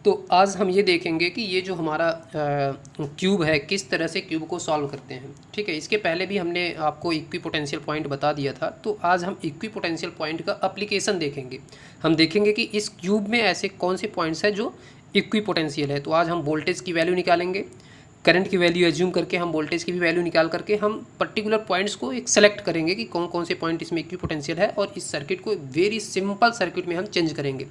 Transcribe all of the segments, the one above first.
तो आज हम ये देखेंगे कि ये जो हमारा क्यूब है किस तरह से क्यूब को सॉल्व करते हैं। ठीक है, इसके पहले भी हमने आपको इक्विपोटेंशियल पॉइंट बता दिया था, तो आज हम इक्विपोटेंशियल पॉइंट का एप्लीकेशन देखेंगे। हम देखेंगे कि इस क्यूब में ऐसे कौन से पॉइंट्स हैं जो इक्विपोटेंशियल है। तो आज हम वोल्टेज की वैल्यू निकालेंगे, करंट की वैल्यू एज्यूम करके हम वोल्टेज की भी वैल्यू निकाल करके हम पर्टिकुलर पॉइंट्स को एक सेलेक्ट करेंगे कि कौन कौन से पॉइंट इसमें इक्विपोटेंशियल है, और इस सर्किट को वेरी सिंपल सर्किट में हम चेंज करेंगे।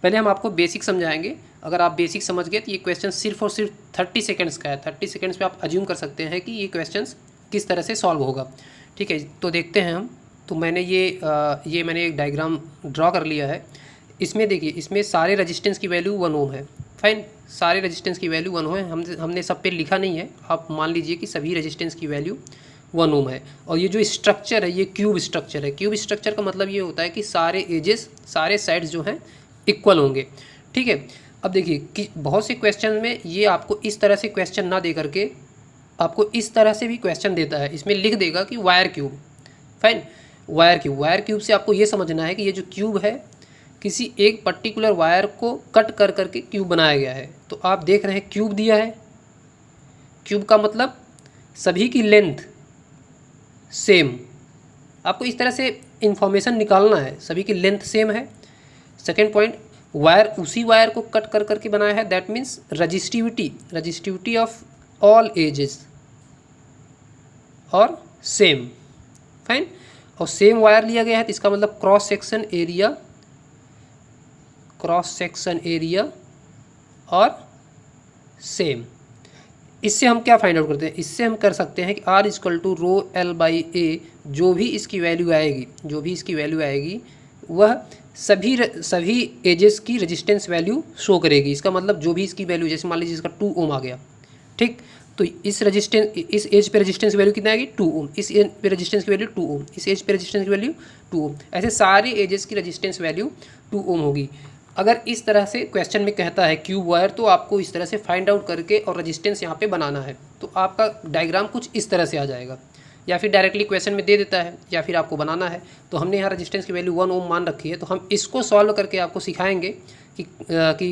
पहले हम आपको बेसिक समझाएंगे। अगर आप बेसिक समझ गए तो ये क्वेश्चन सिर्फ और सिर्फ 30 सेकंड्स का है। 30 सेकंड्स पे आप अज्यूम कर सकते हैं कि ये क्वेश्चन किस तरह से सॉल्व होगा। ठीक है, तो देखते हैं हम। तो मैंने ये मैंने एक डायग्राम ड्रॉ कर लिया है। इसमें देखिए, इसमें सारे रजिस्टेंस की वैल्यू 1 ओम है। फाइन, सारे रजिस्टेंस की वैल्यू 1 ओम है। हमने सब पे लिखा नहीं है, आप मान लीजिए कि सभी रजिस्टेंस की वैल्यू 1 ओम है। और ये जो स्ट्रक्चर है ये क्यूब स्ट्रक्चर है। क्यूब स्ट्रक्चर का मतलब ये होता है कि सारे एजेस, सारे साइड्स जो हैं इक्वल होंगे। ठीक है, अब देखिए कि बहुत से क्वेश्चन में ये आपको इस तरह से क्वेश्चन ना दे करके आपको इस तरह से भी क्वेश्चन देता है। इसमें लिख देगा कि wire cube. Fine, wire cube से आपको ये समझना है कि ये जो क्यूब है किसी एक पर्टिकुलर वायर को कट कर करके क्यूब बनाया गया है। तो आप देख रहे हैं क्यूब दिया है। क्यूब का मतलब सभी की लेंथ सेम। आपको इस तरह से इंफॉर्मेशन निकालना है, सभी की लेंथ सेम है। सेकेंड पॉइंट, वायर उसी वायर को कट कर करके बनाया है, that means resistivity of all ages और सेम। फाइन, और सेम वायर लिया गया है तो इसका मतलब क्रॉस सेक्शन एरिया और सेम। इससे हम क्या फाइंड आउट करते हैं, इससे हम कर सकते हैं कि R equal to rho L by A, जो भी इसकी वैल्यू आएगी वह सभी एजेस की रेजिस्टेंस वैल्यू शो करेगी। इसका मतलब जो भी इसकी वैल्यू, जैसे मान लीजिए इसका 2 ओम आ गया, ठीक, तो इस एज पे रेजिस्टेंस वैल्यू कितना आएगी 2 ओम, इस एज पे रेजिस्टेंस की वैल्यू 2 ओम, इस एज पे रेजिस्टेंस की वैल्यू 2 ओम, ऐसे सारे एजेस की रेजिस्टेंस वैल्यू 2 ओम होगी। अगर इस तरह से क्वेश्चन में कहता है क्यूब वायर, तो आपको इस तरह से फाइंड आउट करके और रेजिस्टेंस यहाँ पे बनाना है। तो आपका डायग्राम कुछ इस तरह से आ जाएगा, या फिर डायरेक्टली क्वेश्चन में दे देता है, या फिर आपको बनाना है। तो हमने यहाँ रेजिस्टेंस की वैल्यू 1 ओम मान रखी है, तो हम इसको सॉल्व करके आपको सिखाएंगे कि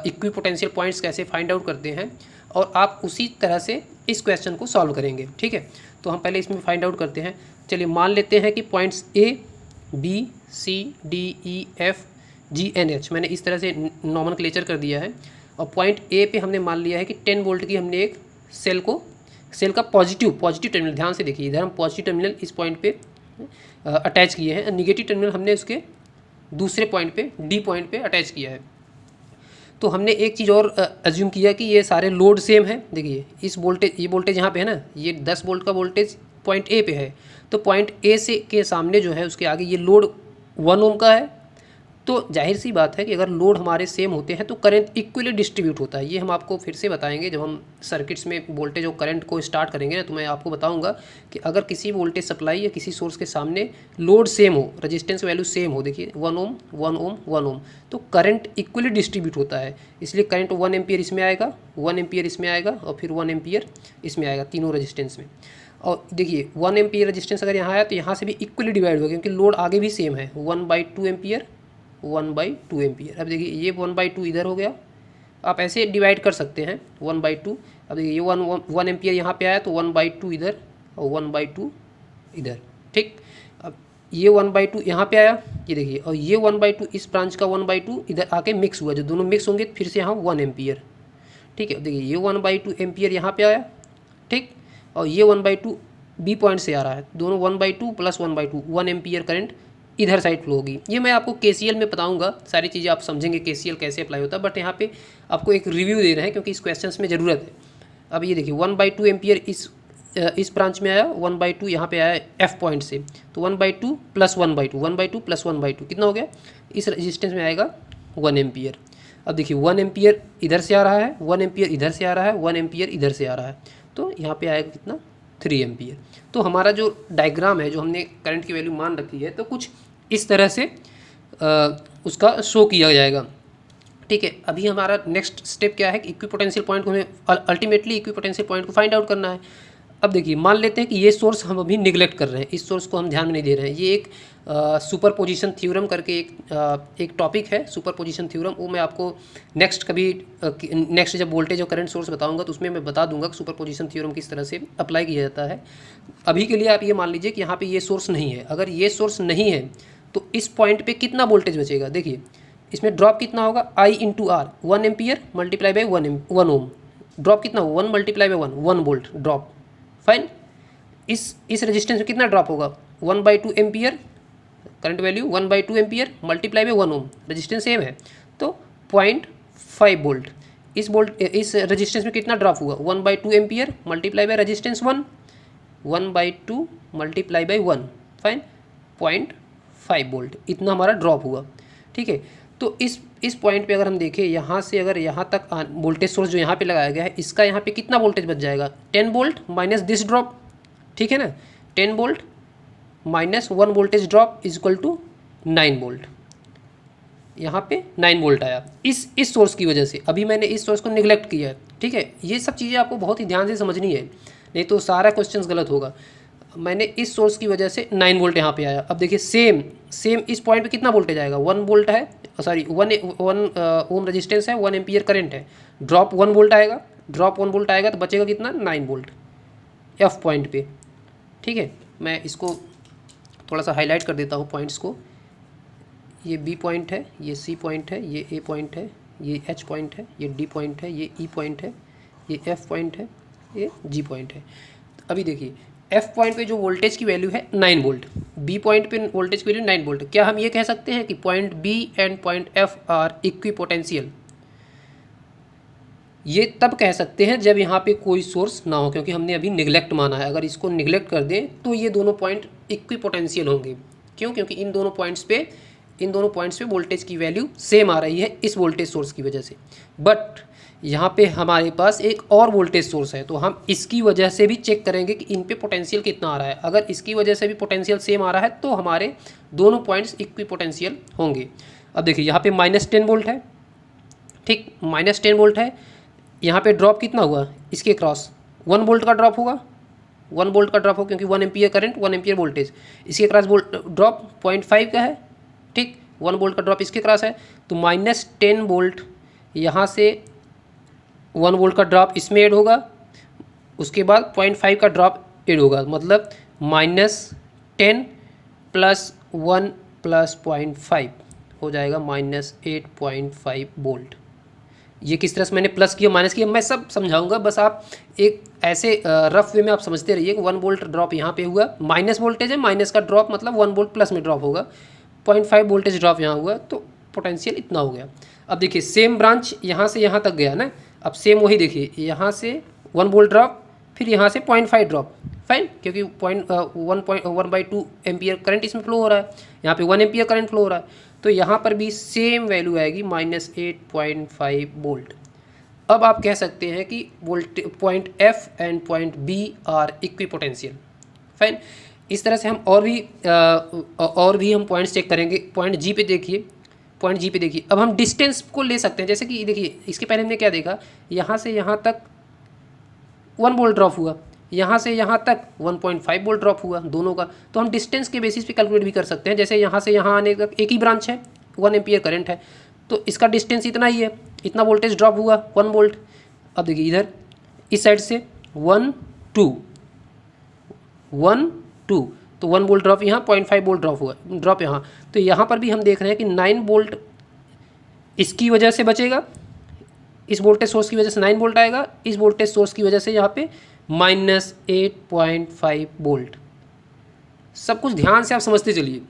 इक्विपोटेंशियल पॉइंट्स कैसे फाइंड आउट करते हैं, और आप उसी तरह से इस क्वेश्चन को सॉल्व करेंगे। ठीक है, तो हम पहले इसमें फाइंड आउट करते हैं। चलिए मान लेते हैं कि points A, B, C, D, E, F, G, N, H मैंने इस तरह से नॉमेनक्लेचर कर दिया है। और पॉइंट A पे हमने मान लिया है कि 10 वोल्ट की हमने एक सेल का पॉजिटिव टर्मिनल, ध्यान से देखिए, इधर हम पॉजिटिव टर्मिनल इस पॉइंट पे अटैच किए हैं, नेगेटिव टर्मिनल हमने उसके दूसरे पॉइंट पे D पॉइंट पे अटैच किया है। तो हमने एक चीज़ और अज्यूम किया कि ये सारे लोड सेम है। देखिए ये वोल्टेज यहाँ पे है ना, ये 10 वोल्ट का वोल्टेज पॉइंट A पे है, तो पॉइंट A से के सामने जो है उसके आगे ये लोड 1 ओम का है। तो जाहिर सी बात है कि अगर लोड हमारे सेम होते हैं तो करंट इक्वली डिस्ट्रीब्यूट होता है। ये हम आपको फिर से बताएंगे जब हम सर्किट्स में वोल्टेज और करंट को स्टार्ट करेंगे ना, तो मैं आपको बताऊंगा कि अगर किसी वोल्टेज सप्लाई या किसी सोर्स के सामने लोड सेम हो, रेजिस्टेंस वैल्यू सेम हो, देखिए 1 ओम 1 ओम 1 ओम, तो करंट इक्वली डिस्ट्रीब्यूट होता है। इसलिए करंट 1 एम्पियर इसमें आएगा, 1 एम्पियर इसमें आएगा, और फिर 1 एम्पियर इसमें आएगा, तीनों रजिस्टेंस में। और देखिए 1 एम्पियर रजिस्टेंस अगर यहाँ आया तो यहाँ से भी इक्वली डिवाइड होगा, क्योंकि लोड आगे भी सेम है, 1/2 एम्पियर 1/2 एम्पियर। अब देखिए ये 1/2 इधर हो गया, आप ऐसे डिवाइड कर सकते हैं 1/2। अब देखिए ये 1 एम्पियर यहाँ पे आया तो 1/2 इधर और 1/2 इधर, ठीक। अब ये 1/2 यहाँ पे आया, ये देखिए, और ये 1/2 इस ब्रांच का 1/2 इधर आके मिक्स हुआ, जो दोनों मिक्स होंगे फिर से यहाँ 1 एम्पियर, ठीक है। देखिए ये 1/2 एम्पियर यहाँ पे आया, ठीक, और ये 1/2 B पॉइंट से आ रहा है, दोनों 1/2 प्लस 1/2 1 एम्पियर करंट इधर साइड फ्लो होगी। ये मैं आपको KCL में बताऊंगा, सारी चीज़ें आप समझेंगे KCL कैसे अप्लाई होता है, बट यहाँ पे आपको एक रिव्यू दे रहे हैं क्योंकि इस क्वेश्चंस में ज़रूरत है। अब ये देखिए 1/2 एम्पियर इस ब्रांच में आया, 1/2 यहाँ पे आया F पॉइंट से, तो 1/2 प्लस 1/2 1/2 प्लस 1/2 कितना हो गया, इस रजिस्टेंस में आएगा 1 एम्पियर। अब देखिए 1 एम्पियर इधर से आ रहा है, 1 एम्पियर इधर से आ रहा है, 1 एम्पियर इधर से आ रहा है, तो यहाँ पे आएगा कितना 3 एम्पियर। तो हमारा जो डायग्राम है, जो हमने करंट की वैल्यू मान रखी है, तो कुछ इस तरह से उसका शो किया जाएगा। ठीक है, अभी हमारा नेक्स्ट स्टेप क्या है कि इक्विपोटेंशियल पॉइंट को हमें अल्टीमेटली इक्विपोटेंशियल पॉइंट को फाइंड आउट करना है। अब देखिए मान लेते हैं कि ये सोर्स हम अभी निगलेक्ट कर रहे हैं, इस सोर्स को हम ध्यान में नहीं दे रहे हैं। ये एक सुपरपोजिशन थ्योरम करके एक टॉपिक है, सुपरपोजिशन थ्योरम। वो मैं आपको नेक्स्ट जब वोल्टेज और करंट सोर्स बताऊंगा तो उसमें मैं बता दूंगा कि सुपरपोजिशन थ्योरम किस तरह से अप्लाई किया जाता है। अभी के लिए आप ये मान लीजिए कि यहाँ पे ये सोर्स नहीं है। अगर ये सोर्स नहीं है तो इस पॉइंट पे कितना वोल्टेज बचेगा, देखिए इसमें ड्रॉप कितना होगा, I into R, 1 ampere multiply by 1 ohm. Drop कितना होगा, 1 multiply by 1 volt drop. Fine, इस रेजिस्टेंस में कितना ड्रॉप होगा, 1/2 ampere, current value 1/2 ampere multiply by 1 ohm, resistance same है तो 0.5 वोल्ट। इस रेजिस्टेंस में कितना ड्रॉप हुआ, 1/2 ampere multiply by resistance 1/2 multiply by 1, fine 0.5 volt, इतना हमारा ड्रॉप हुआ। ठीक है, तो इस पॉइंट पे अगर हम देखें, यहाँ से अगर यहाँ तक वोल्टेज सोर्स जो यहाँ पे लगाया गया है, इसका यहाँ पे कितना वोल्टेज बच जाएगा, 10 वोल्ट माइनस दिस ड्रॉप। ठीक है ना, 10 volt minus 1 voltage drop is equal to 9 volt. यहाँ पे 9 वोल्ट आया इस सोर्स की वजह से। अभी मैंने इस सोर्स को निगलेक्ट किया है। ठीक है, ये सब चीज़ें आपको बहुत ही ध्यान से समझनी है, नहीं तो सारा क्वेश्चन गलत होगा। मैंने इस सोर्स की वजह से 9 वोल्ट यहाँ पे आया। अब देखिए सेम इस पॉइंट पे कितना वोल्टेज आएगा, 1 वोल्ट है, सॉरी 1 ओम रेजिस्टेंस है, 1 एम्पियर करंट है, ड्रॉप 1 वोल्ट आएगा, ड्रॉप 1 वोल्ट आएगा तो बचेगा कितना, 9 वोल्ट एफ पॉइंट पे। ठीक है, मैं इसको थोड़ा सा हाईलाइट कर देता हूँ पॉइंट्स को। ये बी पॉइंट है, ये सी पॉइंट है, ये ए पॉइंट है, ये एच पॉइंट है, ये डी पॉइंट है, ये ई पॉइंट है, ये एफ पॉइंट है, ये जी पॉइंट है। तो अभी देखिए एफ पॉइंट पे जो वोल्टेज की वैल्यू है 9 वोल्ट, बी पॉइंट पे वोल्टेज की वैल्यू 9 वोल्ट। क्या हम ये कह सकते हैं कि point B and point F are equipotential? ये तब कह सकते हैं जब यहाँ पे कोई सोर्स ना हो, क्योंकि हमने अभी निगलेक्ट माना है। अगर इसको निगलेक्ट कर दें तो ये दोनों पॉइंट इक्विपोटेंशियल होंगे। क्यों? क्योंकि इन दोनों पॉइंट्स पे वोल्टेज की वैल्यू सेम आ रही है इस वोल्टेज सोर्स की वजह से। बट यहाँ पे हमारे पास एक और वोल्टेज सोर्स है, तो हम इसकी वजह से भी चेक करेंगे कि इन पे पोटेंशियल कितना आ रहा है। अगर इसकी वजह से भी पोटेंशियल सेम आ रहा है तो हमारे दोनों पॉइंट्स इक्विपोटेंशियल होंगे। अब देखिए यहाँ पे -10 वोल्ट है, ठीक, -10 वोल्ट है। यहाँ पे ड्रॉप कितना हुआ, इसके क्रॉस 1 वोल्ट का ड्रॉप होगा, 1 वोल्ट का ड्रॉप हो, क्योंकि 1 एम्पियर करंट 1 एम्पियर वोल्टेज, इसके क्रॉस ड्रॉप 0.5 का है। ठीक, 1 वोल्ट का ड्रॉप इसके क्रॉस है, तो -10 वोल्ट यहाँ से 1 वोल्ट का ड्रॉप इसमें ऐड होगा, उसके बाद 0.5 का ड्रॉप ऐड होगा, मतलब -10 + 1 + 0.5 हो जाएगा -8.5 वोल्ट। ये किस तरह से मैंने प्लस किया माइनस किया मैं सब समझाऊंगा, बस आप एक ऐसे रफ वे में आप समझते रहिए कि 1 वोल्ट ड्रॉप यहाँ पे हुआ, माइनस वोल्टेज है, माइनस का ड्रॉप मतलब 1 वोल्ट प्लस में ड्रॉप होगा, 0.5 वोल्टेज ड्रॉप यहाँ हुआ, तो पोटेंशियल इतना हो गया। अब देखिए सेम ब्रांच यहाँ से यहाँ तक गया ना, अब सेम वही देखिए, यहाँ से 1 वोल्ट ड्रॉप, फिर यहाँ से 0.5 ड्रॉप, फाइन, क्योंकि 1/2 एम्पियर करंट इसमें फ्लो हो रहा है, यहाँ पे 1 एम्पियर करंट फ्लो हो रहा है, तो यहाँ पर भी सेम वैल्यू आएगी -8.5 वोल्ट। अब आप कह सकते हैं कि point F and point B are equipotential, fine. इस तरह से हम और भी हम पॉइंट्स चेक करेंगे। पॉइंट जी पे देखिए, अब हम डिस्टेंस को ले सकते हैं, जैसे कि देखिए इसके पहले हमने क्या देखा, यहाँ से यहाँ तक 1 वोल्ट ड्रॉप हुआ, यहाँ से यहाँ तक 1.5 वोल्ट ड्रॉप हुआ दोनों का, तो हम डिस्टेंस के बेसिस पे कैलकुलेट भी कर सकते हैं। जैसे यहाँ से यहाँ आने तक एक ही ब्रांच है, 1 एम्पियर करंट है, तो इसका डिस्टेंस इतना ही है, इतना वोल्टेज ड्रॉप हुआ 1 वोल्ट। अब देखिए इधर इस साइड से 1 2 तो 1 वोल्ट ड्रॉप यहाँ, 0.5 वोल्ट ड्रॉप हुआ, ड्रॉप यहाँ, तो यहाँ पर भी हम देख रहे हैं कि 9 वोल्ट इसकी वजह से बचेगा, इस वोल्टेज सोर्स की वजह से 9 वोल्ट आएगा, इस वोल्टेज सोर्स की वजह से यहाँ पे -8.5 वोल्ट। सब कुछ ध्यान से आप समझते चलिए,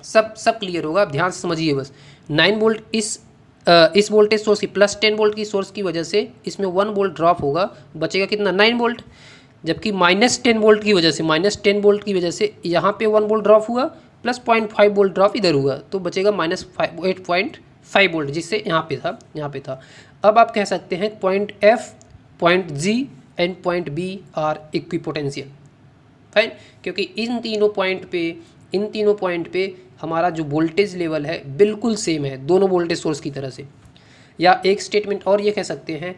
सब क्लियर होगा, आप ध्यान से समझिए बस। 9 वोल्ट इस वोल्टेज सोर्स की +10 वोल्ट की सोर्स की वजह से इसमें 1 वोल्ट ड्रॉप होगा, बचेगा कितना, 9 वोल्ट। जबकि -10 वोल्ट की वजह से यहाँ पे 1 वोल्ट ड्रॉप हुआ प्लस 0.5 वोल्ट ड्रॉप इधर हुआ, तो बचेगा -8.5 वोल्ट, जिससे यहाँ पे था। अब आप कह सकते हैं point F, point G and point B are equipotential, fine, क्योंकि इन तीनों पॉइंट पे हमारा जो वोल्टेज लेवल है बिल्कुल सेम है दोनों वोल्टेज सोर्स की तरह से। या एक स्टेटमेंट और ये कह सकते हैं,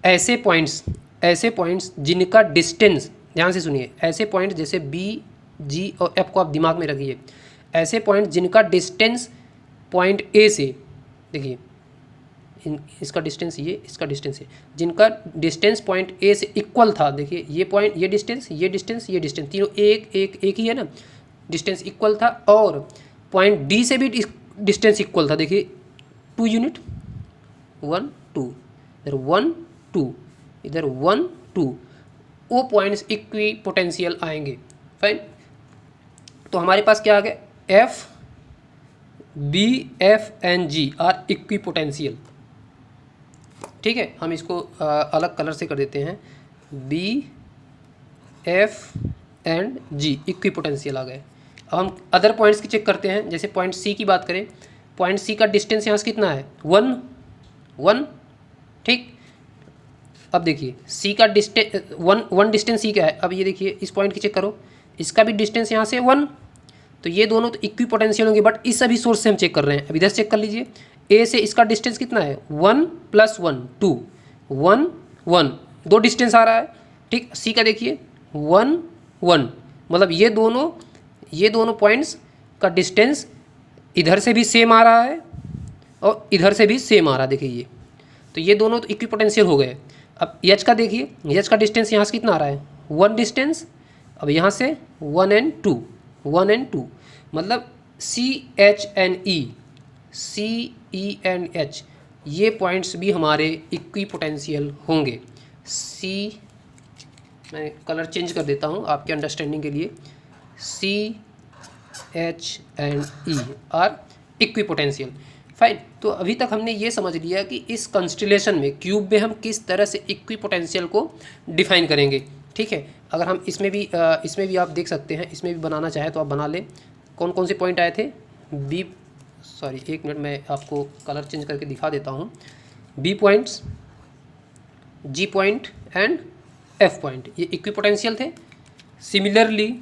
ऐसे पॉइंट्स जिनका डिस्टेंस ध्यान से सुनिए, ऐसे पॉइंट जैसे बी, जी और एफ को आप दिमाग में रखिए। ऐसे पॉइंट जिनका डिस्टेंस पॉइंट ए से, देखिए इसका डिस्टेंस ये, इसका डिस्टेंस है, जिनका डिस्टेंस पॉइंट ए से इक्वल था। देखिए ये पॉइंट, ये डिस्टेंस, ये डिस्टेंस, ये डिस्टेंस, तीनों एक ही है ना, डिस्टेंस इक्वल था। और पॉइंट डी से भी डिस्टेंस इक्वल था। देखिए 2 यूनिट, 1 2, इधर 1 2, इधर 1 2, वो पॉइंट्स इक्वी पोटेंशियल आएंगे। फाइन, तो हमारे पास क्या आ गया, F B F and G are equipotential. ठीक है, हम इसको अलग कलर से कर देते हैं, B F and G equipotential आ गए। अब हम अदर पॉइंट्स की चेक करते हैं। जैसे पॉइंट सी की बात करें, पॉइंट सी का डिस्टेंस यहाँ से कितना है, 1 1। ठीक, अब देखिए सी का डिस्टेंस 1 डिस्टेंस सी का है। अब ये देखिए इस पॉइंट की चेक करो, इसका भी डिस्टेंस यहाँ से 1, तो ये दोनों तो इक्वी पोटेंशियल होंगे। बट इस सभी सोर्स से हम चेक कर रहे हैं। अब इधर चेक कर लीजिए, ए से इसका डिस्टेंस कितना है, 1 + 1 2, 1 1, 2 डिस्टेंस आ रहा है। ठीक, सी का देखिए 1 1, मतलब ये दोनों पॉइंट्स का डिस्टेंस इधर से भी सेम आ रहा है और इधर से भी सेम आ रहा है। देखिए ये, तो ये दोनों तो इक्वी पोटेंशियल हो गए। अब एच का देखिए, एच का डिस्टेंस यहाँ से कितना आ रहा है, 1 डिस्टेंस। अब यहाँ से 1 and 2, 1 and 2, मतलब C H and E, C E and H, ये पॉइंट्स भी हमारे इक्वी पोटेंशियल होंगे। सी, मैं कलर चेंज कर देता हूँ आपके अंडरस्टैंडिंग के लिए, C H and E are equipotential. Fine, तो अभी तक हमने ये समझ लिया कि इस कंस्टेलेशन में, क्यूब में, हम किस तरह से इक्वी पोटेंशियल को डिफाइन करेंगे। ठीक है, अगर हम इसमें भी आप देख सकते हैं, इसमें भी बनाना चाहे तो आप बना लें। कौन कौन से पॉइंट आए थे, बी, सॉरी 1 मिनट, मैं आपको कलर चेंज करके दिखा देता हूँ। B points, G point and F point, ये इक्वी पोटेंशियल थे। सिमिलरली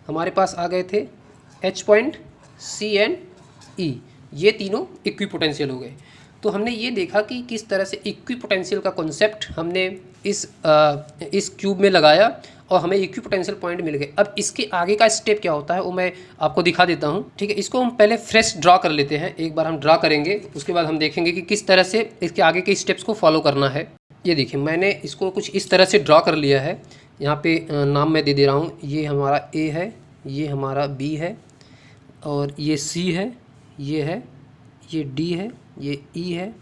हमारे पास आ गए थे H point, C and E, ये तीनों इक्वी पोटेंशियल हो गए। तो हमने ये देखा कि किस तरह से इक्वी पोटेंशियल का कॉन्सेप्ट हमने इस क्यूब में लगाया और हमें इक्वी पोटेंशियल पॉइंट मिल गए। अब इसके आगे का स्टेप क्या होता है वो मैं आपको दिखा देता हूँ। ठीक है, इसको हम पहले फ्रेश ड्रा कर लेते हैं। एक बार हम ड्रा करेंगे, उसके बाद हम देखेंगे कि किस तरह से इसके आगे के स्टेप्स को फॉलो करना है। ये देखिए, मैंने इसको कुछ इस तरह से ड्रा कर लिया है। यहाँ पे नाम मैं दे रहा हूँ, ये हमारा ए है, ये हमारा बी है, और ये सी है, ये है, ये डी है, ये ई है,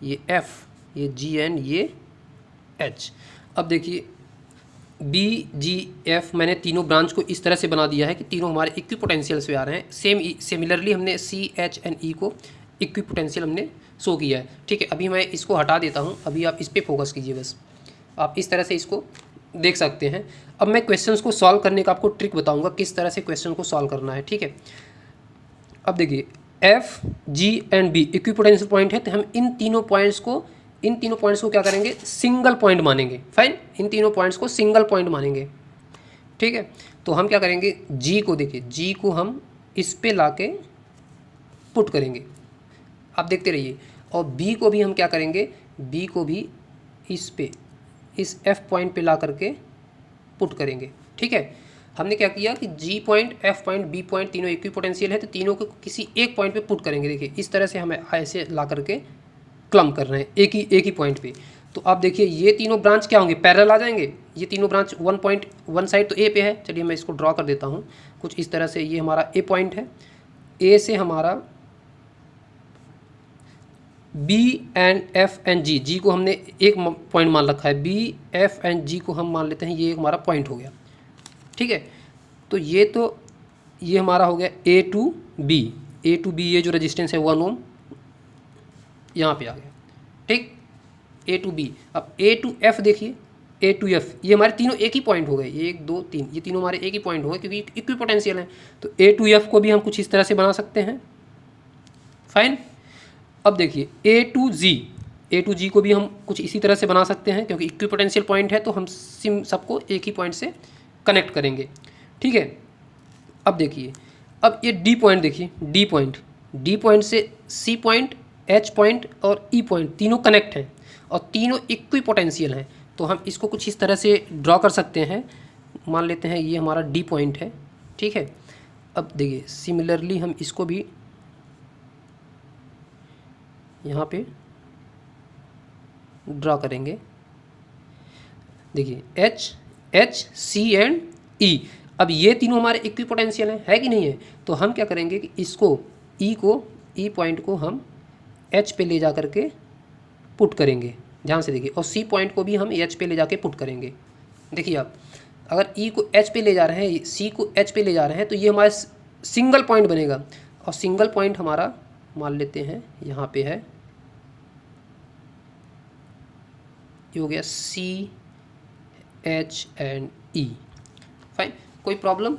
ये एफ, ये जी एंड ये एच। अब देखिए बी जी एफ, मैंने तीनों ब्रांच को इस तरह से बना दिया है कि तीनों हमारे इक्वी पोटेंशियल से आ रहे हैं। सिमिलरली हमने सी एच एंड ई को इक्वी पोटेंशियल हमने शो किया है। ठीक है, अभी मैं इसको हटा देता हूँ, अभी आप इस पर फोकस कीजिए बस। आप इस तरह से इसको देख सकते हैं। अब मैं क्वेश्चंस को सॉल्व करने का आपको ट्रिक बताऊँगा, किस तरह से क्वेश्चन को सॉल्व करना है। ठीक है, अब देखिए F G and B equipotential point है, तो हम इन तीनों पॉइंट्स को क्या करेंगे, सिंगल पॉइंट मानेंगे। फाइन, इन तीनों पॉइंट्स को सिंगल पॉइंट मानेंगे। ठीक है, तो हम क्या करेंगे, जी को देखिए, जी को हम इस पे लाके पुट करेंगे, आप देखते रहिए। और बी को भी हम क्या करेंगे, बी को भी इस एफ पॉइंट पे ला करके पुट करेंगे। ठीक है, हमने क्या किया कि G point, F point, B point तीनों इक्वी पोटेंशियल है, तो तीनों को किसी एक पॉइंट पे पुट करेंगे। देखिए इस तरह से हमें ऐसे ला करके क्लम कर रहे हैं एक ही पॉइंट पे। तो आप देखिए ये तीनों ब्रांच क्या होंगे, पैरेलल आ जाएंगे। ये तीनों ब्रांच वन साइड तो ए पे है। चलिए मैं इसको ड्रॉ कर देता हूँ कुछ इस तरह से। ये हमारा ए पॉइंट है, ए से हमारा बी एंड एफ एंड जी, जी को हमने एक पॉइंट मान रखा है, बी एफ एंड जी को हम मान लेते हैं ये हमारा पॉइंट हो गया। ठीक है, तो ये हमारा हो गया ए टू बी, ये जो रेजिस्टेंस है 1 ओम यहाँ पे आ गया। ठीक, ए टू बी। अब ए टू एफ देखिए, ए टू एफ, ये हमारे तीनों एक ही पॉइंट हो गए, 1 2 3, ये तीनों हमारे एक ही पॉइंट हो गए क्योंकि इक्वी पोटेंशियल है। तो ए टू एफ को भी हम कुछ इस तरह से बना सकते हैं। फाइन, अब देखिए ए टू जी को भी हम कुछ इसी तरह से बना सकते हैं क्योंकि इक्वी पोटेंशियल पॉइंट है, तो हम सबको एक ही पॉइंट से कनेक्ट करेंगे। ठीक है, अब देखिए, अब ये डी पॉइंट देखिए, डी पॉइंट से सी पॉइंट, एच पॉइंट और ई पॉइंट तीनों कनेक्ट हैं और तीनों इक्वी पोटेंशियल हैं। तो हम इसको कुछ इस तरह से ड्रॉ कर सकते हैं मान लेते हैं ये हमारा डी पॉइंट है, ठीक है। अब देखिए सिमिलरली हम इसको भी यहाँ पे ड्रा करेंगे। देखिए एच, एच, सी एंड ई, अब ये तीनों हमारे इक्विपोटेंशियल हैं, है कि नहीं है। तो हम क्या करेंगे कि इसको ई पॉइंट को हम एच पे ले जा करके पुट करेंगे, ध्यान से देखिए, और सी पॉइंट को भी हम एच पे ले जाके पुट करेंगे। देखिए आप अगर ई को एच पे ले जा रहे हैं, सी को एच पे ले जा रहे हैं, तो ये हमारा सिंगल पॉइंट बनेगा, और सिंगल पॉइंट हमारा मान लेते हैं यहाँ पे है, ये हो गया C H and E, fine, कोई प्रॉब्लम।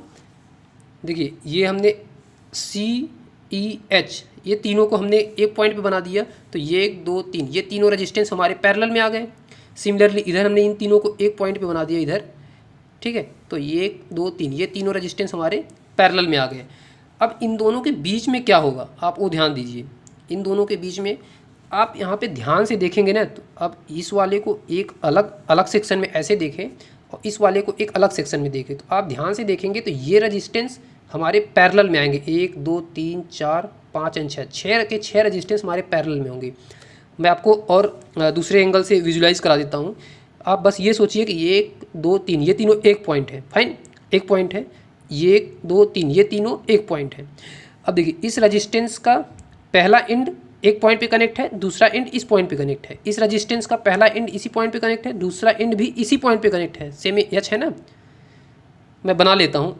देखिए ये हमने सी ई एच ये तीनों को हमने एक पॉइंट पे बना दिया, तो ये 1 2 3 ये तीनों रेजिस्टेंस हमारे पैरेलल में आ गए। सिमिलरली इधर हमने इन तीनों को एक पॉइंट पे बना दिया इधर, ठीक है, तो ये 1 2 3 ये तीनों रेजिस्टेंस हमारे पैरेलल में आ गए। अब इन दोनों के बीच में क्या होगा आप वो ध्यान दीजिए, इन दोनों के बीच में आप यहाँ पे ध्यान से देखेंगे ना, तो अब इस वाले को एक अलग सेक्शन में ऐसे देखें और इस वाले को एक अलग सेक्शन में देखें, तो आप ध्यान से देखेंगे तो ये रेजिस्टेंस हमारे पैरेलल में आएंगे, 1 2 3 4 5 एंड 6 के 6 रेजिस्टेंस हमारे पैरेलल में होंगे। मैं आपको और दूसरे एंगल से विजुलाइज करा देता हूँ। आप बस ये सोचिए कि ये 1 2 3 ये तीनों एक पॉइंट है, फाइन, एक पॉइंट है, ये 1 2 3 ये तीनों एक पॉइंट है। अब देखिए इस रेजिस्टेंस का पहला एंड एक पॉइंट पे कनेक्ट है, दूसरा एंड इस पॉइंट पे कनेक्ट है, इस रेजिस्टेंस का पहला एंड इसी पॉइंट पे कनेक्ट है, दूसरा एंड भी इसी पॉइंट पे कनेक्ट है, सेम एच है ना। मैं बना लेता हूँ,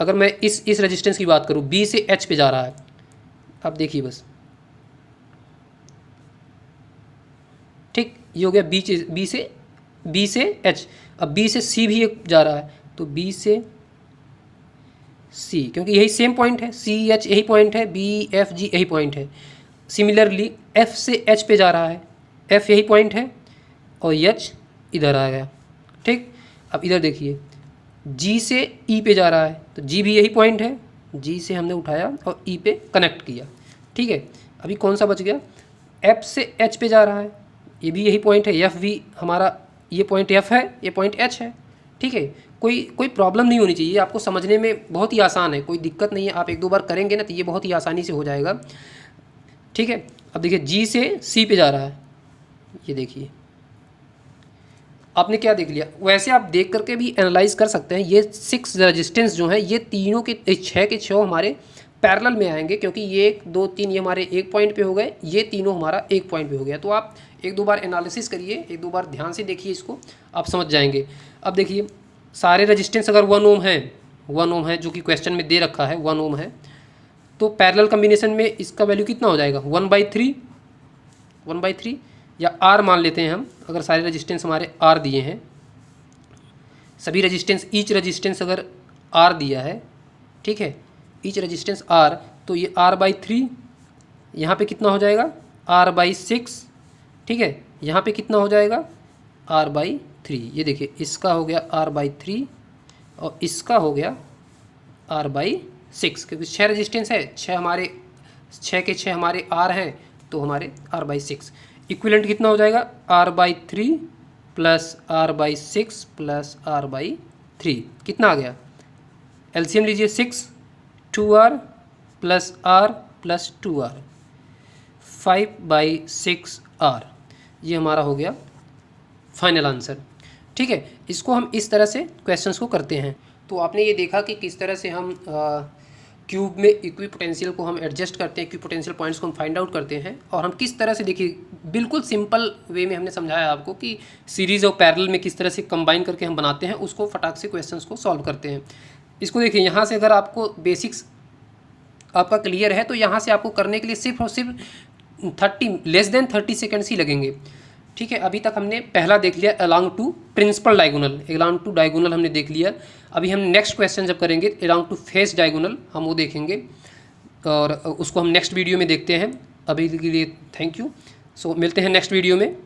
अगर मैं इस रेजिस्टेंस की बात करूँ, बी से एच पे जा रहा है, अब देखिए बस, ठीक, ये हो गया बी से एच। अब बी से सी भी एक जा रहा है, तो बी से सी, क्योंकि यही सेम पॉइंट है, सी एच यही पॉइंट है, बी एफ जी यही पॉइंट है। सिमिलरली एफ से एच पे जा रहा है, एफ यही पॉइंट है और एच इधर आ गया, ठीक। अब इधर देखिए जी से ई पे जा रहा है, तो जी भी यही पॉइंट है, जी से हमने उठाया और ई पे कनेक्ट किया, ठीक है। अभी कौन सा बच गया, एफ से एच पे जा रहा है, ये भी यही पॉइंट है, एफ भी हमारा ये पॉइंट एफ है, ये पॉइंट एच है, ठीक है। कोई प्रॉब्लम नहीं होनी चाहिए, आपको समझने में बहुत ही आसान है, कोई दिक्कत नहीं है, आप 1 2 बार करेंगे ना तो ये बहुत ही आसानी से हो जाएगा, ठीक है। अब देखिए जी से सी पे जा रहा है, ये देखिए आपने क्या देख लिया, वैसे आप देख करके भी एनालाइज कर सकते हैं। ये 6 रेजिस्टेंस जो है ये तीनों के 6 के 6 हमारे पैरेलल में आएंगे, क्योंकि ये 1 2 3 ये हमारे एक पॉइंट पे हो गए, ये तीनों हमारा एक पॉइंट पे हो गया। तो आप 1 2 बार एनालिसिस करिए, 1 2 बार ध्यान से देखिए इसको, आप समझ जाएंगे। अब देखिए सारे रेजिस्टेंस अगर 1 ओम है, 1 ओम है जो कि क्वेश्चन में दे रखा है 1 ओम है, तो पैरेलल कम्बिनेशन में इसका वैल्यू कितना हो जाएगा, 1/3 या आर मान लेते हैं हम, अगर सारे रेजिस्टेंस हमारे आर दिए हैं, सभी रेजिस्टेंस ईच रेजिस्टेंस अगर आर दिया है, ठीक है, ईच रेजिस्टेंस आर, तो ये r/3 यहाँ पे कितना हो जाएगा r/6, ठीक है, यहाँ पे कितना हो जाएगा r/3। ये देखिए इसका हो गया r/3 और इसका हो गया r/6, क्योंकि 6 रेजिस्टेंस है, 6 के 6 हमारे r हैं, तो हमारे r/6 इक्विवेलेंट कितना हो जाएगा r/3 plus r/6 plus r/3 कितना आ गया, एलसीएम लीजिए 6 2r plus r plus 2r 5/6r, ये हमारा हो गया फाइनल आंसर, ठीक है। इसको हम इस तरह से क्वेश्चंस को करते हैं। तो आपने ये देखा कि किस तरह से हम क्यूब में इक्विपोटेंशियल को हम एडजस्ट करते हैं, इक्विपोटेंशियल पॉइंट्स को हम फाइंड आउट करते हैं, और हम किस तरह से, देखिए बिल्कुल सिंपल वे में हमने समझाया आपको कि सीरीज़ और पैरेलल में किस तरह से कंबाइन करके हम बनाते हैं, उसको फटाक से क्वेश्चंस को सॉल्व करते हैं। इसको देखिए यहाँ से अगर आपको बेसिक्स आपका क्लियर है, तो यहाँ से आपको करने के लिए सिर्फ और सिर्फ लेस देन 30 सेकेंड्स ही लगेंगे, ठीक है। अभी तक हमने पहला देख लिया along to principal diagonal, along to diagonal हमने देख लिया। अभी हम नेक्स्ट क्वेश्चन जब करेंगे अलोंग टू फेस डायगोनल, हम वो देखेंगे और उसको हम नेक्स्ट वीडियो में देखते हैं। अभी के लिए थैंक यू। सो मिलते हैं नेक्स्ट वीडियो में।